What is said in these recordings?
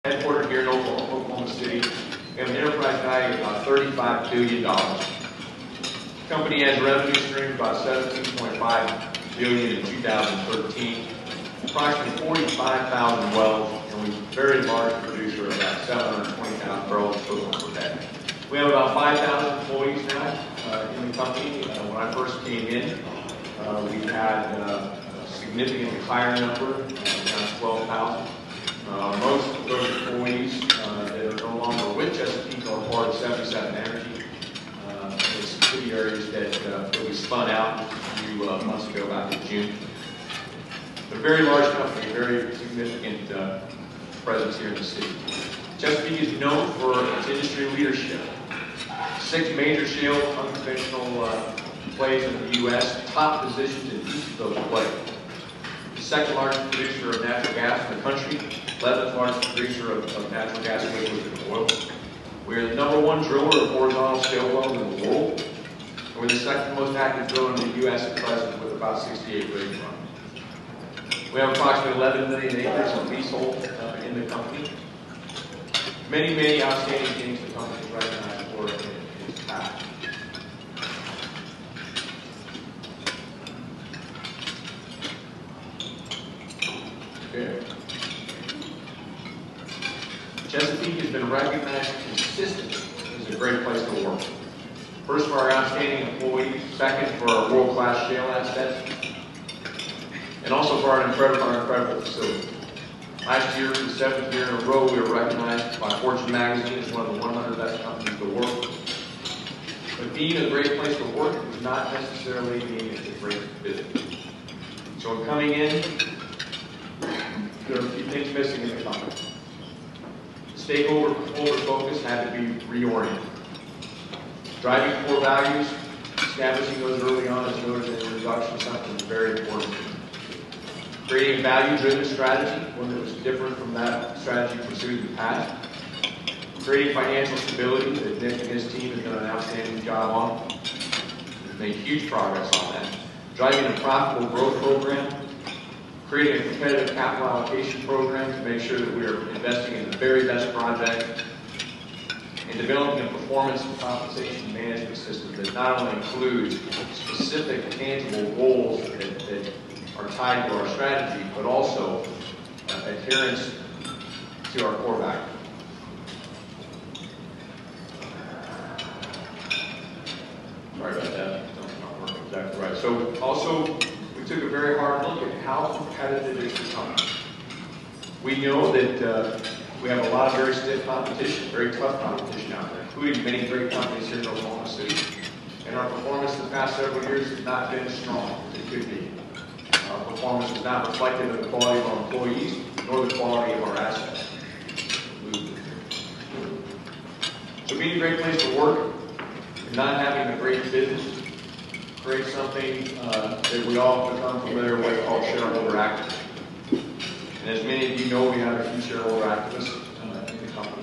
Headquartered here in Oklahoma City. We have an enterprise value of about $35 billion. The company has revenue streams about $17.5 billion in 2013, approximately 45,000 wells, and we're a very large producer of about 720,000 barrels equivalent per day. We have about 5,000 employees now in the company. When I first came in, we had a significantly higher number, around 12,000. Most of those employees that are no longer with Chesapeake are part of 77 Energy, the subsidiaries that we spun out a few months ago, back in June. A very large company, very significant presence here in the city. Chesapeake is known for its industry leadership. 6 major shale unconventional plays in the U.S., top positions in each of those plays. The second largest producer of natural gas in the country, 11th largest producer of natural gas liquids and oil. We are the #1 driller of horizontal shale wells in the world. And we're the second most active driller in the U.S. at present, with about 68 rigs running. We have approximately 11 million acres of leasehold in the company. Many outstanding things the company is recognized for in its past. Okay. Chesapeake has been recognized consistently as a great place to work. First, for our outstanding employees. Second, for our world-class shale assets. And also for our incredible facility. Last year, for the 7th year in a row, we were recognized by Fortune magazine as one of the 100 best companies to work for. But being a great place to work does not necessarily mean it's a great business. So in coming in, there are a few things missing in the company. The stakeholder focus had to be reoriented. Driving core values, establishing those early on as noted in the introduction, is something that's very important. Creating a value-driven strategy, one that was different from that strategy pursued in the past. Creating financial stability that Nick and his team have done an outstanding job on. We've made huge progress on that. Driving a profitable growth program. Creating a competitive capital allocation program to make sure that we are investing in the very best project. And developing a performance and compensation management system that not only includes specific tangible goals that are tied to our strategy, but also adherence to our core values. Sorry about that. That's not working exactly right. So also, we took a very hard look at how competitive is the company. We know that we have a lot of very stiff competition, very tough competition out there, including many great companies here in Oklahoma City. And our performance in the past several years has not been as strong as it could be. Our performance is not reflective of the quality of our employees, nor the quality of our assets. So being a great place to work, and not having a great business, creates something that we all become familiar with called shareholder activism. And as many of you know, we have a few shareholder activists in the company.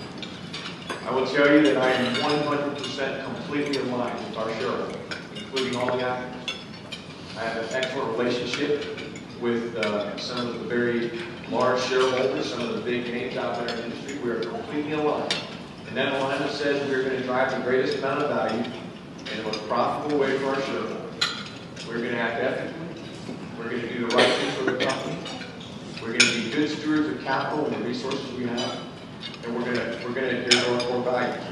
I will tell you that I am 100% completely aligned with our shareholders, including all the activists. I have an excellent relationship with some of the very large shareholders, some of the big names out there in the industry. We are completely aligned. And that alignment says we are going to drive the greatest amount of value in the most profitable way for our shareholders. We're going to act ethically. We're going to do the right thing for the company. We're going to be good stewards of capital and the resources we have. And we're going to adhere to our core values.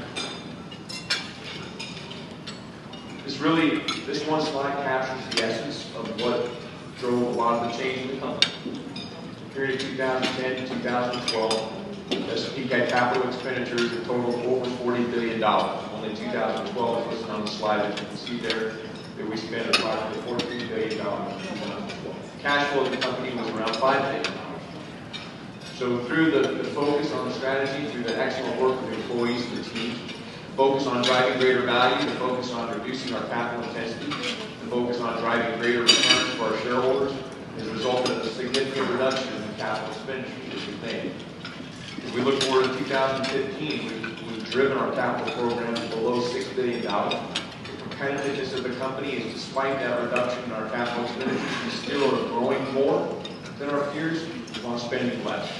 This one slide captures the essence of what drove a lot of the change in the company. In the period of 2010 to 2012, Chesapeake had capital expenditures that totaled over $40 billion. Only 2012 is listed on the slide, as you can see there, that we spent approximately $14 billion in 2012. Cash flow of the company was around $5 billion. So through the focus on the strategy, through the excellent work of the employees and the team, focus on driving greater value, the focus on reducing our capital intensity, the focus on driving greater returns for our shareholders, has resulted in a significant reduction in the capital expenditures that we've made. As we look forward to 2015, we've driven our capital program to below $6 billion. The competitiveness of the company is, despite that reduction in our capital expenditures, we still are growing more than our peers while spending less.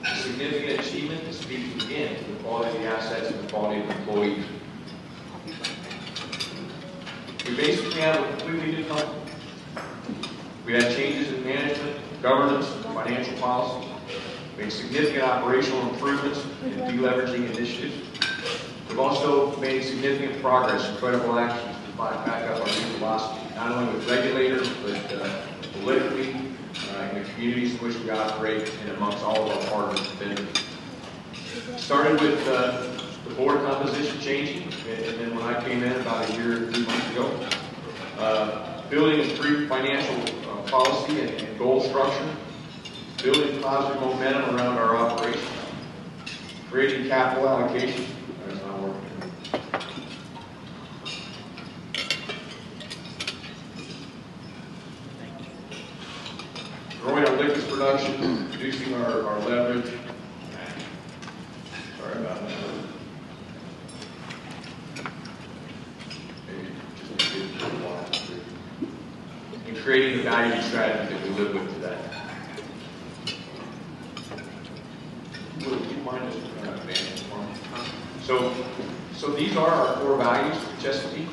A significant achievement that speaks again to the quality of the assets and the quality of the employees. We basically have a completely new company. We had changes in management, governance, financial policy, made significant operational improvements and deleveraging initiatives. We've also made significant progress in credible actions to back up our new velocity, not only with regulators, but politically, in the communities in which we operate, and amongst all of our partners and vendors. Started with the board composition changing, and then when I came in about a year, 2 months ago, building a improved financial policy and goal structure, building positive momentum around our operations, creating capital allocation. That's not working. Growing our liquids production, reducing our leverage. Sorry about that. Maybe just a little while. And creating the value strategy that we live with today. Would you mind just advancing for me? So these are our core values for Chesapeake.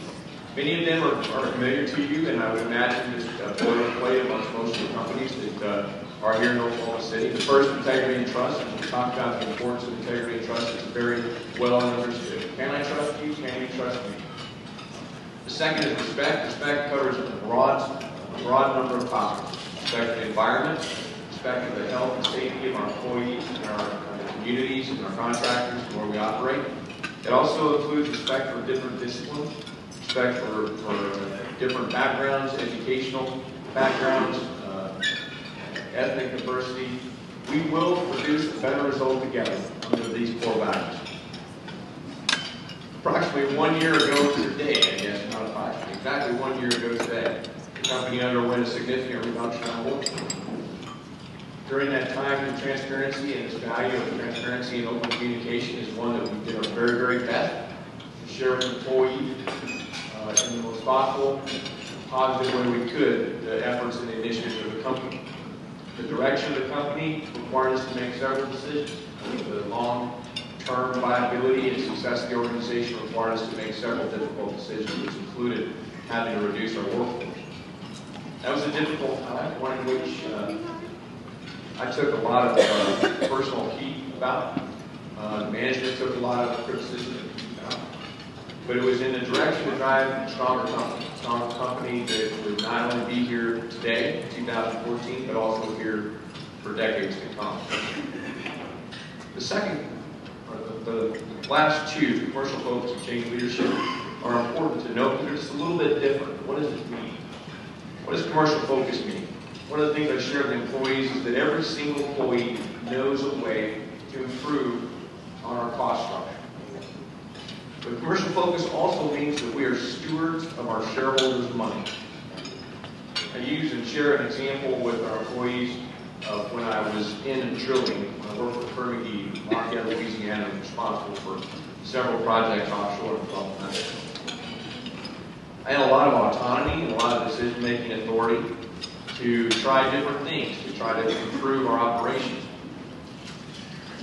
Many of them are familiar to you, and I would imagine just boilerplate amongst most of the companies that are here in Oklahoma City. The first, integrity and trust. And we talked about the importance of integrity and trust. It's very well understood. Can I trust you? Can you trust me? The second is respect. Respect covers a broad number of topics. Respect for the environment, respect for the health and safety of our employees and our communities and our contractors and where we operate. It also includes respect for different disciplines, respect for different backgrounds, educational backgrounds, ethnic diversity. We will produce a better result together under these core values. Approximately 1 year ago today, I guess, not approximately, exactly 1 year ago today, the company underwent a significant reduction in work. During that time, the transparency and this value of transparency and open communication is one that we did our very, very best to share with employees in the most thoughtful, positive way we could the efforts and the initiatives of the company. The direction of the company required us to make several decisions. The long-term viability and success of the organization required us to make several difficult decisions, which included having to reduce our workforce. That was a difficult time, one in which I took a lot of personal heat about. Management took a lot of criticism about. But it was in the direction to drive a stronger company that would not only be here today, in 2014, but also here for decades to come. The second, or the last two, commercial focus and change leadership, are important to note, but they're just a little bit different. What does it mean? What does commercial focus mean? One of the things I share with employees is that every single employee knows a way to improve on our cost structure. But commercial focus also means that we are stewards of our shareholders' money. I use and share an example with our employees of when I was in drilling, when I worked for Fergie, Marquette, Louisiana, responsible for several projects offshore in the Gulf of Mexico. I had a lot of autonomy and a lot of decision-making authority to try different things, to try to improve our operations.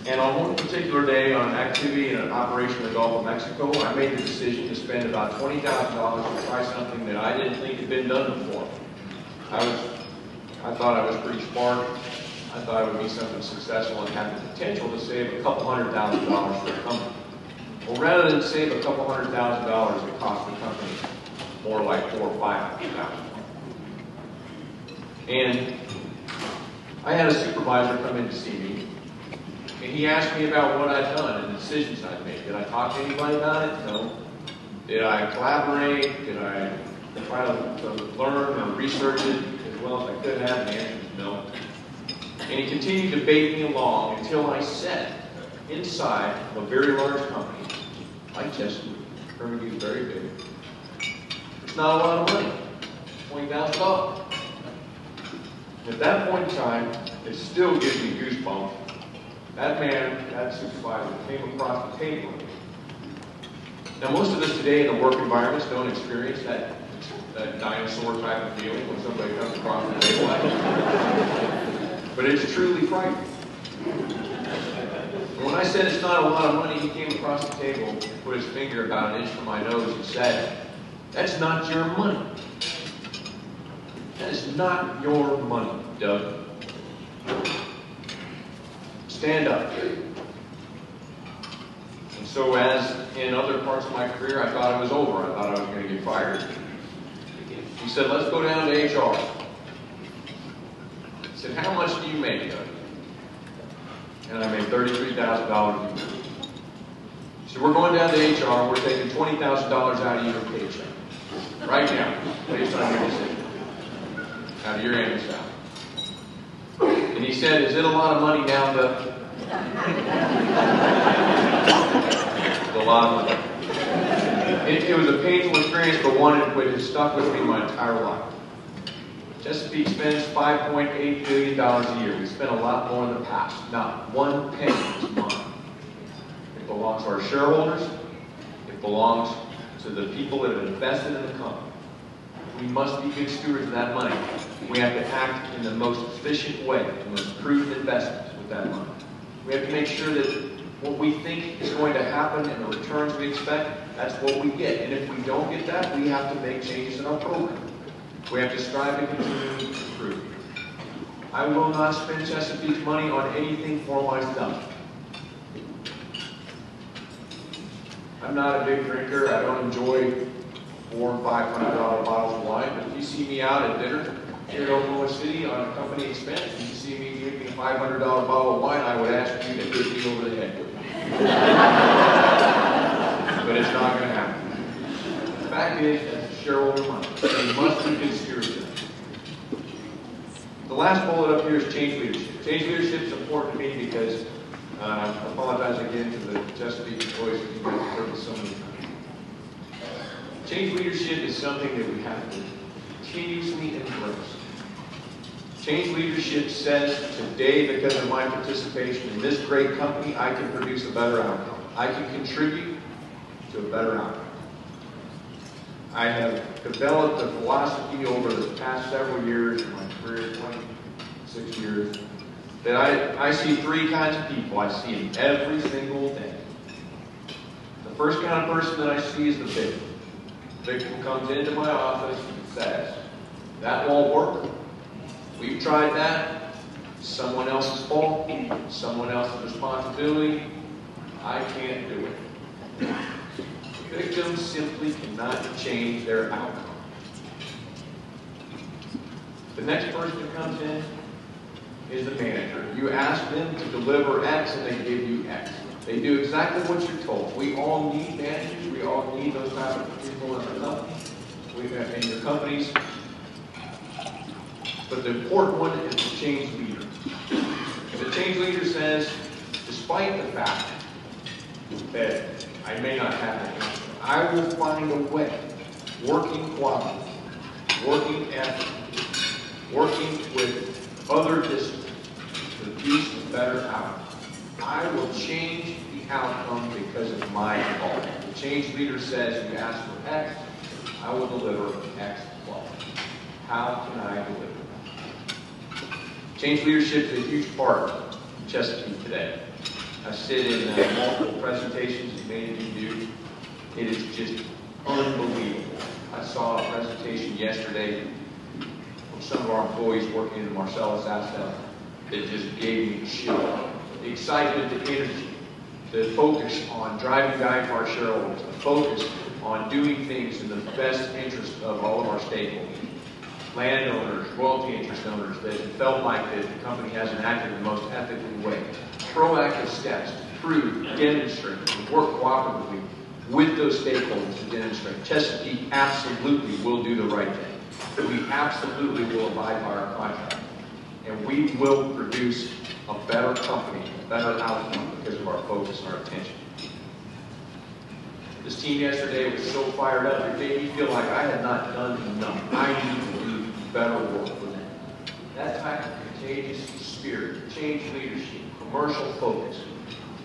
And on one particular day, on an activity in an operation in the Gulf of Mexico, I made the decision to spend about $20,000 to try something that I didn't think had been done before. I thought I was pretty smart. I thought it would be something successful and had the potential to save a couple $100,000 for the company. Well, rather than save a couple $100,000, it cost the company more like $400,000 or $500,000. And I had a supervisor come in to see me, and he asked me about what I'd done and the decisions I'd made. Did I talk to anybody about it? No. Did I collaborate? Did I try to learn or research it as well as I could have? The answer is no. And he continued to bait me along until I said, inside of a very large company, like Chesapeake, Fergie is very big, it's not a lot of money, $20,000. At that point in time, it still gives me goosebumps. That man, that supervisor, came across the table with me. Now, most of us today in the work environments don't experience that dinosaur type of feeling when somebody comes across the table. But it's truly frightening. And when I said it's not a lot of money, he came across the table and put his finger about an inch from my nose and said, "That's not your money. That is not your money, Doug. Stand up." And so as in other parts of my career, I thought it was over. I thought I was going to get fired. He said, "Let's go down to HR." I said, "How much do you make, Doug?" And I made $33,000 a year. He said, "We're going down to HR, and we're taking $20,000 out of your paycheck. Right now, based on your decision. Out of your annual salary." And he said, "Is it a lot of money now, Doug?" It's a lot of money. It was a painful experience, but one that has stuck with me my entire life. Chesapeake spends $5.8 billion a year. We spent a lot more in the past. Not one penny is mine. It belongs to our shareholders. It belongs to the people that have invested in the company. We must be good stewards of that money. We have to act in the most efficient way, the most prudent investments with that money. We have to make sure that what we think is going to happen and the returns we expect, that's what we get. And if we don't get that, we have to make changes in our program. We have to strive to continue to improve. I will not spend Chesapeake's money on anything for myself. I'm not a big drinker. I don't enjoy $400 and $500 bottles of wine, but if you see me out at dinner here in Oklahoma City on a company expense, and you see me drinking a $500 bottle of wine, I would ask you to hit me over the head with it. But it's not going to happen. The fact is, that's shareholder money. They must be good stewards of it. The last bullet up here is change leadership. Change leadership is important to me because I apologize again to the Chesapeake employees who you guys have heard this so many times. Change leadership is something that we have to continuously embrace. Change leadership says, today, because of my participation in this great company, I can produce a better outcome. I can contribute to a better outcome. I have developed a philosophy over the past several years, in my career, 26 years, that I see three kinds of people. I see them every single day. The first kind of person that I see is the victim. The victim comes into my office and says, "That won't work. We've tried that. It's someone else's fault. Someone else's responsibility. I can't do it." Victims simply cannot change their outcome. The next person that comes in is the manager. You ask them to deliver X and they give you X. They do exactly what you're told. We all need managers. We all need those type of people in our company, in your companies. But the important one is the change leader. The change leader says, despite the fact that I may not have an answer, I will find a way, working cooperatively, working ethically, working with other disciplines to produce a better outcome. I will change the outcome because of my involvement. The change leader says, you ask for X, I will deliver X plus. How can I deliver that? Change leadership is a huge part of Chesapeake today. I sit in multiple presentations that many of you do. It is just unbelievable. I saw a presentation yesterday from some of our employees working in the Marcellus asset that just gave me chills. The excitement, the energy, the focus on driving value for our shareholders, the focus on doing things in the best interest of all of our stakeholders. Landowners, royalty interest owners that felt like that the company hasn't acted in the most ethical way. Proactive steps to prove, demonstrate, and work cooperatively with those stakeholders to demonstrate. Chesapeake absolutely will do the right thing. We absolutely will abide by our contract. And we will produce a better company, a better outcome because of our focus and our attention. This team yesterday was so fired up, it made me feel like I had not done enough. I need to do better work for them. That type of contagious spirit, change leadership, commercial focus,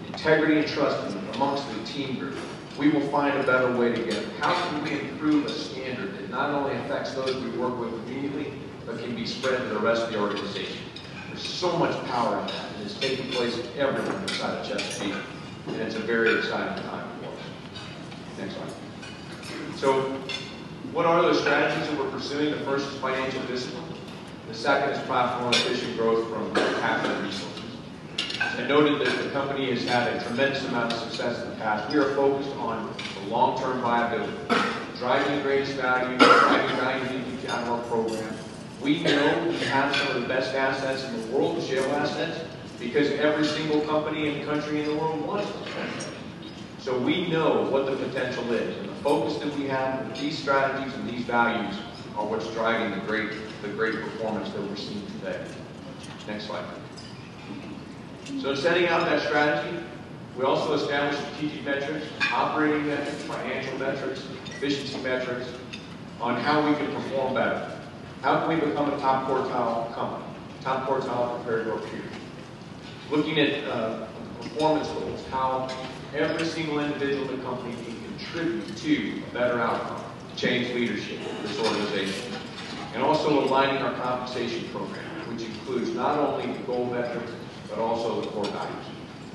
integrity and trust amongst the team group, we will find a better way together. How can we improve a standard that not only affects those we work with immediately, but can be spread to the rest of the organization? There's so much power in that, and it's taking place everywhere inside of Chesapeake, and it's a very exciting time for us. Next slide. So, what are those strategies that we're pursuing? The first is financial discipline. The second is profitable and efficient growth from capital resources. I noted that the company has had a tremendous amount of success in the past. We are focused on the long-term viability, driving the greatest value, driving value leakage out of our program. We know we have some of the best assets in the world, shale assets, because every single company and country in the world wants them. So we know what the potential is, and the focus that we have with these strategies and these values are what's driving the great performance that we're seeing today. Next slide. So in setting out that strategy, we also established strategic metrics, operating metrics, financial metrics, efficiency metrics, on how we can perform better. How can we become a top quartile company? Top quartile compared to our peers. Looking at performance goals, how every single individual in the company can contribute to a better outcome, change leadership of this organization. And also aligning our compensation program, which includes not only the goal metrics, but also the core values.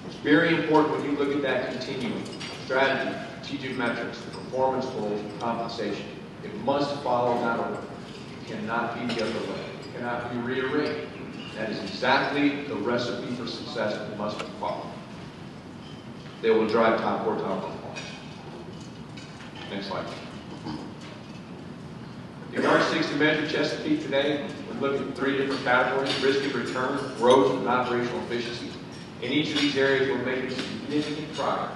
It's very important when you look at that continuum, strategy, strategic metrics, the performance goals, and compensation. It must follow that order. It cannot be the other way. It cannot be rearranged. That is exactly the recipe for success that must be followed. They will drive top quartile performance. Next slide. The R60 measure Chesapeake today, we're looking at 3 different categories: risk and return, growth, and operational efficiency. In each of these areas, we're making significant progress.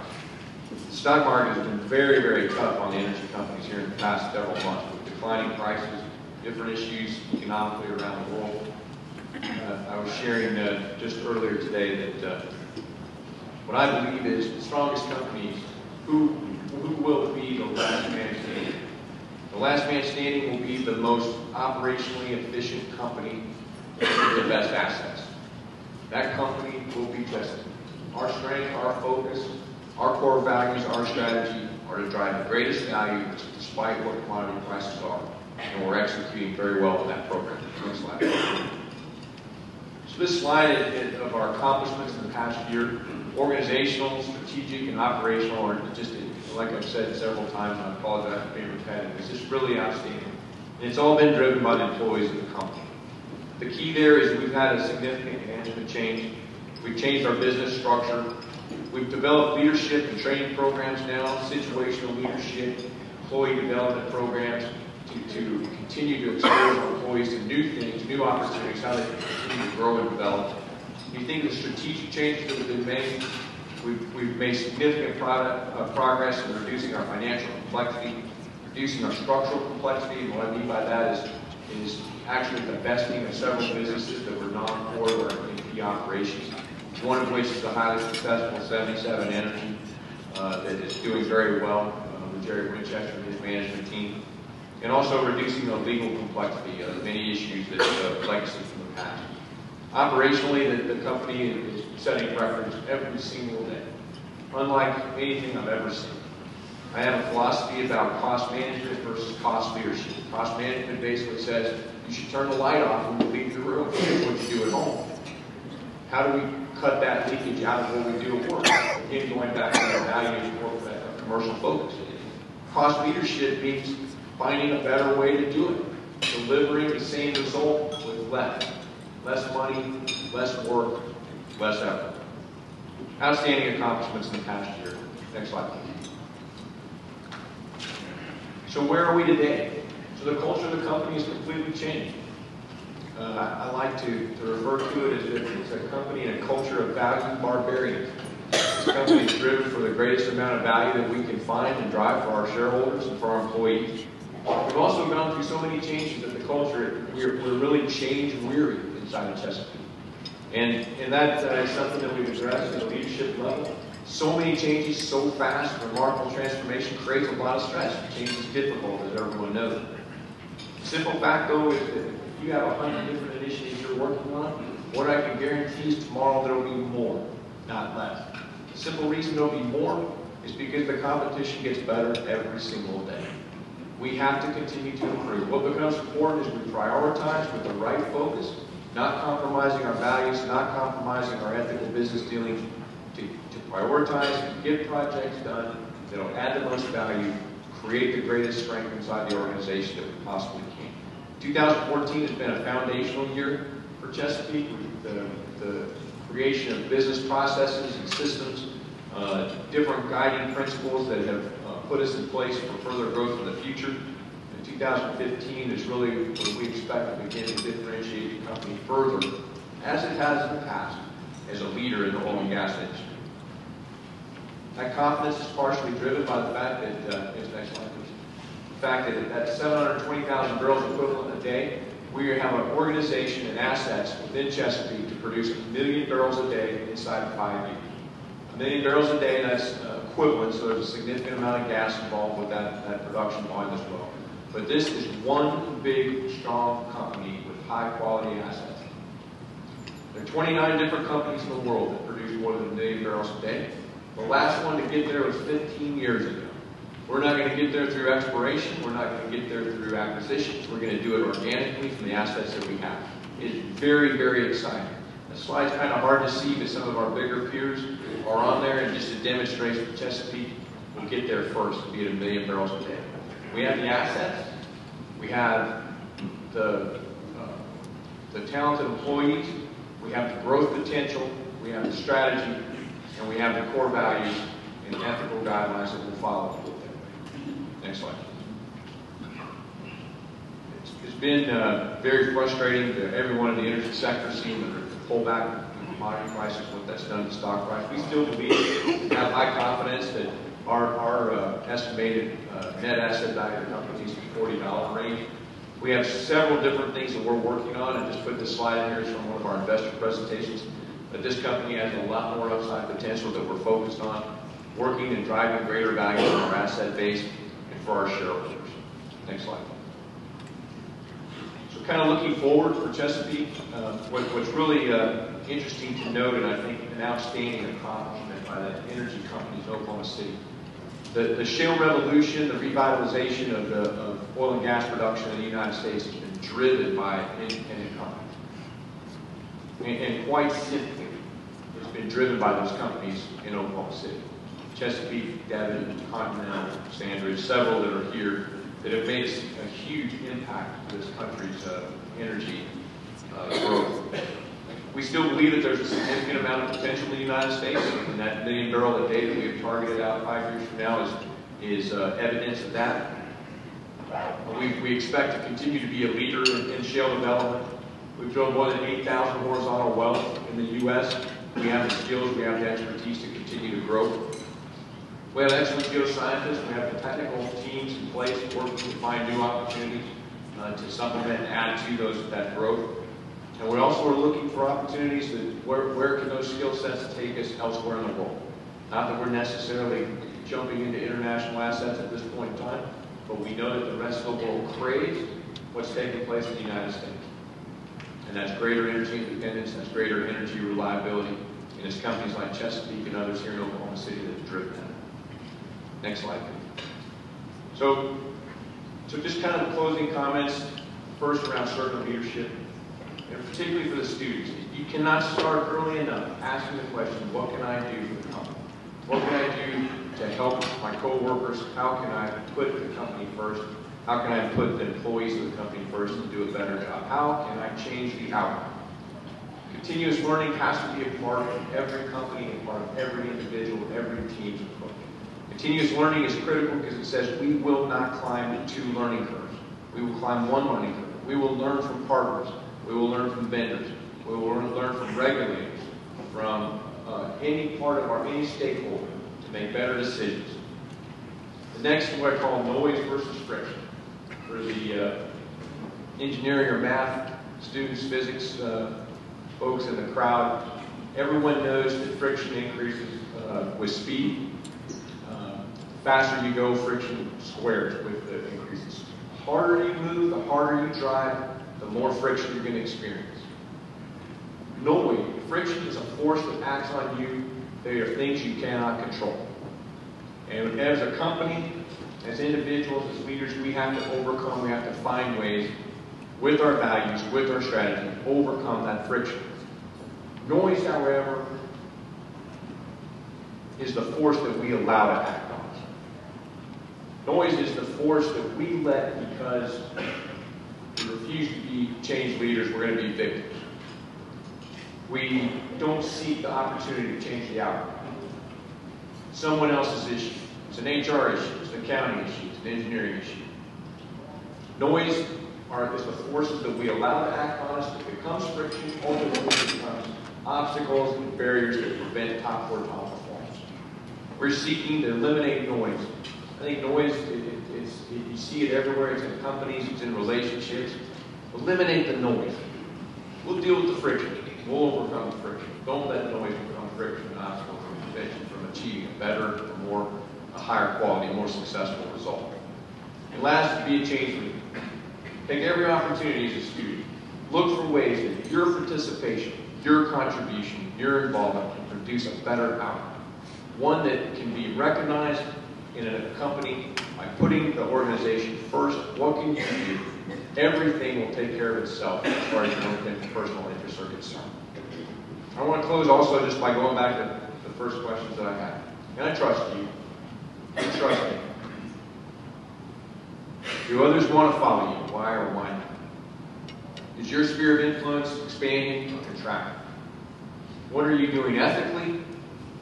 The stock market has been very, very tough on the energy companies here in the past several months, with declining prices, different issues economically around the world. I was sharing just earlier today that what I believe is the strongest companies, who will be the last man standing. The last man standing will be the most operationally efficient company with the best assets. That company will be Chesapeake. Our strength, our focus, our core values, our strategy are to drive the greatest value despite what commodity prices are. And we're executing very well in that program. Next slide. So this slide of our accomplishments in the past year, organizational, strategic, and operational, are just, like I've said several times, and I apologize for being repetitive, it's just really outstanding. And it's all been driven by the employees of the company. The key there is we've had a significant management change. We've changed our business structure. We've developed leadership and training programs now, situational leadership, employee development programs to continue to expose our employees to new things, new opportunities, how they can continue to grow and develop. If you think of the strategic changes that have been made, we've made significant progress in reducing our financial complexity, reducing our structural complexity, and what I mean by that is actually divesting of several businesses that were non-core to our key operations. One of which is the highly successful 77 Energy that is doing very well with Jerry Winchester and his management team. And also reducing the legal complexity of many issues that legacy from the past. Operationally, the company is setting records every single day, unlike anything I've ever seen. I have a philosophy about cost management versus cost leadership. Cost management basically says you should turn the light off when you leave the room. That's what you do at home. How do we cut that leakage out of what we do at work? Again, going back to that value of that commercial focus. Cost leadership means finding a better way to do it, delivering the same result with less money, less work, less effort. Outstanding accomplishments in the past year. Next slide, please. So where are we today? So the culture of the company has completely changed. I like to refer to it as if it's a company and a culture of value barbarians. This company is driven for the greatest amount of value that we can find and drive for our shareholders and for our employees. We've also gone through so many changes in the culture, we're really change-weary inside of Chesapeake. And that is something that we've addressed at the leadership level. So many changes, so fast, remarkable transformation creates a lot of stress. Change is difficult, as everyone knows. The simple fact, though, is that if you have 100 different initiatives you're working on, what I can guarantee is tomorrow there will be more, not less. The simple reason there will be more is because the competition gets better every single day. We have to continue to improve. What becomes important is we prioritize with the right focus not compromising our values, not compromising our ethical business dealings, to prioritize and get projects done that will add the most value, create the greatest strength inside the organization that we possibly can. 2014 has been a foundational year for Chesapeake with the creation of business processes and systems, different guiding principles that have put us in place for further growth in the future. And 2015 is really when we expect to begin to differentiate the company further, as it has in the past, as a leader in the oil and gas industry. That confidence is partially driven by the fact that, next slide, please. The fact that at 720,000 barrels equivalent a day, we have an organization and assets within Chesapeake to produce 1 million barrels a day inside of 5 years. 1 million barrels a day, that's equivalent, so there's a significant amount of gas involved with that production volume as well. But this is one big, strong company with high-quality assets. There are 29 different companies in the world that produce more than 1 million barrels a day. The last one to get there was 15 years ago. We're not going to get there through exploration. We're not going to get there through acquisitions. We're going to do it organically from the assets that we have. It's very, very exciting. The slide's kind of hard to see, but some of our bigger peers are on there, and just to demonstrate that Chesapeake will get there first to be at 1 million barrels a day. We have the assets. We have the talented employees. We have the growth potential. We have the strategy. And we have the core values and ethical guidelines that will follow. Next slide. It's been very frustrating to everyone in the energy sector seeing the pullback in commodity prices, what that's done to stock price. We still believe and have high confidence that our estimated net asset value of the company is in the $40 range. We have several different things that we're working on, and just put this slide in here is from one of our investor presentations. But this company has a lot more upside potential that we're focused on, working and driving greater value in our asset base and for our shareholders. Next slide. So kind of looking forward for Chesapeake, what's really interesting to note, and I think an outstanding accomplishment by the energy companies in Oklahoma City, the shale revolution, the revitalization of oil and gas production in the United States has been driven by independent companies. And quite simply, it's been driven by those companies in Oklahoma City. Chesapeake, Devon, Continental, Sandridge, several that are here that have made a huge impact to this country's energy growth. We still believe that there's a significant amount of potential in the United States, and that 1 million barrel a day that we have targeted out 5 years from now is evidence of that. We expect to continue to be a leader in shale development. We've drilled more than 8,000 horizontal wells in the U.S. We have the skills, we have the expertise to continue to grow. We have excellent geoscientists. We have the technical teams in place working to find new opportunities to supplement and add to that growth. And we also are looking for opportunities that where can those skill sets take us elsewhere in the world. Not that we're necessarily jumping into international assets at this point in time, but we know that the rest of the world craves what's taking place in the United States. And that's greater energy independence, that's greater energy reliability, and it's companies like Chesapeake and others here in Oklahoma City that have driven that. Next slide, please. So just kind of closing comments, first around servant leadership, and particularly for the students. You cannot start early enough asking the question, what can I do for the company? What can I do to help my co-workers? How can I put the company first? How can I put the employees of the company first and do a better job? How can I change the outcome? Continuous learning has to be a part of every company and part of every individual, every team's approach. Continuous learning is critical because it says we will not climb 2 learning curves. We will climb 1 learning curve. We will learn from partners. We will learn from vendors. We will learn from regulators, from any part of any stakeholder to make better decisions. The next is what I call noise versus friction. For the engineering or math students, physics folks in the crowd, everyone knows that friction increases with speed. The faster you go, friction squares with the increases. The harder you move, the harder you drive, the more friction you're going to experience. Noise, friction is a force that acts on you. They are things you cannot control. And as a company, as individuals, as leaders, we have to overcome, we have to find ways with our values, with our strategy, overcome that friction. Noise, however, is the force that we allow to act on us. Noise is the force that we let because we refuse to be change leaders, we're going to be victims. We don't seek the opportunity to change the outcome. Someone else's issue. It's an HR issue, it's an accounting issue, it's an engineering issue. Noise is the forces that we allow to act on us that becomes friction, ultimately becomes obstacles and barriers that prevent top quartile performance. We're seeking to eliminate noise. I think noise, you see it everywhere. It's in companies, it's in relationships. Eliminate the noise. We'll deal with the friction. We'll overcome the friction. Don't let noise become friction and obstacle and prevent you from achieving a better, a higher quality, more successful result. And last, be a change leader. Take every opportunity as a student. Look for ways that your participation, your contribution, your involvement can produce a better outcome. One that can be recognized in a company by putting the organization first. What can you do? Everything will take care of itself as far as your own personal interests are concerned. I want to close also just by going back to the first questions that I had. And I trust you. You trust me. Do others want to follow you? Why or why not? Is your sphere of influence expanding or contracting? What are you doing ethically,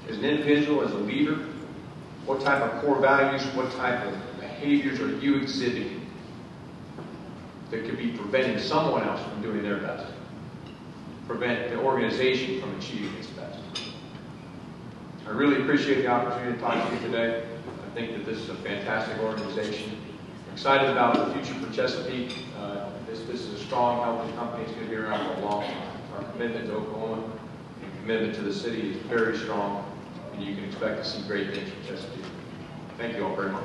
as an individual, as a leader? What type of core values, what type of behaviors are you exhibiting that could be preventing someone else from doing their best? Prevent the organization from achieving its best. I really appreciate the opportunity to talk to you today. I think that this is a fantastic organization. I'm excited about the future for Chesapeake. This is a strong, healthy company. It's going to be around for a long time. Our commitment to Oklahoma and commitment to the city is very strong, and you can expect to see great things from Chesapeake. Thank you all very much.